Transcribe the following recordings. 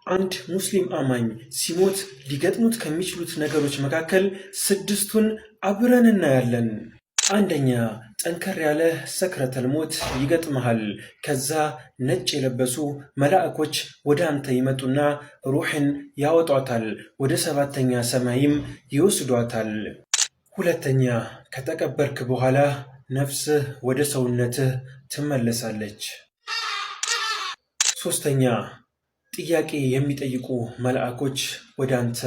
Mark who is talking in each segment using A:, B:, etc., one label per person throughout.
A: አንድ ሙስሊም አማኝ ሲሞት ሊገጥሙት ከሚችሉት ነገሮች መካከል ስድስቱን አብረን እናያለን። አንደኛ፣ ጠንከር ያለ ሰክረተል ሞት ይገጥመሃል። ከዛ ነጭ የለበሱ መላእኮች ወደ አንተ ይመጡና ሩሕን ያወጧታል፣ ወደ ሰባተኛ ሰማይም ይወስዷታል። ሁለተኛ፣ ከተቀበርክ በኋላ ነፍስህ ወደ ሰውነትህ ትመለሳለች። ሶስተኛ፣ ጥያቄ የሚጠይቁ መላእኮች ወደ አንተ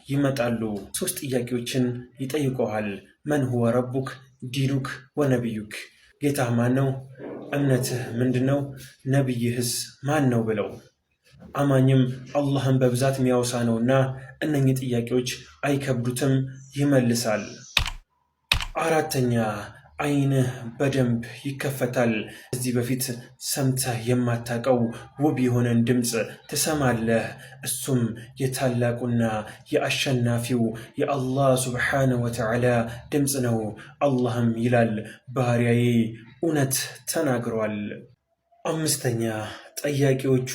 A: ይመጣሉ። ሶስት ጥያቄዎችን ይጠይቀዋል። መን ሁወ ረቡክ፣ ዲኑክ ወነቢዩክ፣ ጌታህ ማን ነው? እምነትህ ምንድን ነው? ነቢይህስ ማን ነው? ብለው አማኝም አላህን በብዛት የሚያወሳ ነውና እነኚህ ጥያቄዎች አይከብዱትም፣ ይመልሳል። አራተኛ፣ አይንህ በደንብ ይከፈታል። ከዚህ በፊት ሰምተህ የማታውቀው ውብ የሆነን ድምፅ ትሰማለህ። እሱም የታላቁና የአሸናፊው የአላህ ሱብሓነሁ ወተዓላ ድምፅ ነው። አላህም ይላል ባሪያዬ እውነት ተናግሯል። አምስተኛ፣ ጠያቂዎቹ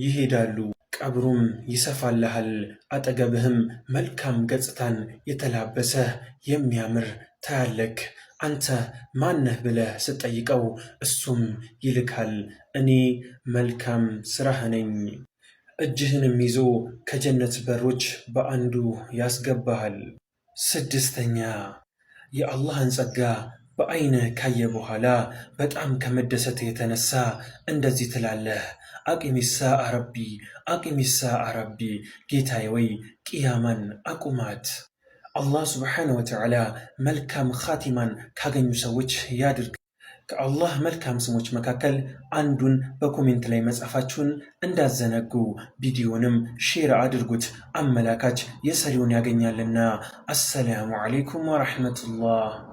A: ይሄዳሉ፣ ቀብሩም ይሰፋልሃል። አጠገብህም መልካም ገጽታን የተላበሰ የሚያምር ታያለክ። አንተ ማነህ ብለህ ስትጠይቀው እሱም ይልካል፣ እኔ መልካም ስራህ ነኝ። እጅህንም ይዞ ከጀነት በሮች በአንዱ ያስገባሃል። ስድስተኛ፣ የአላህን ጸጋ በዐይንህ ካየ በኋላ በጣም ከመደሰት የተነሳ እንደዚህ ትላለህ፣ አቂሚሳአ ረቢ፣ አቂሚሳአ ረቢ፣ ጌታዬ ወይ ቅያማን አቁማት። አላህ ሱብሓነሁ ወተዓላ መልካም ኻቲማን ካገኙ ሰዎች ያድርግ። ከአላህ መልካም ስሞች መካከል አንዱን በኮሜንት ላይ መጻፋችሁን እንዳዘነጉ። ቪዲዮንም ሼር አድርጉት፣ አመላካች የሰሪውን ያገኛልና። አሰላሙ ዓለይኩም ወረሕመቱላህ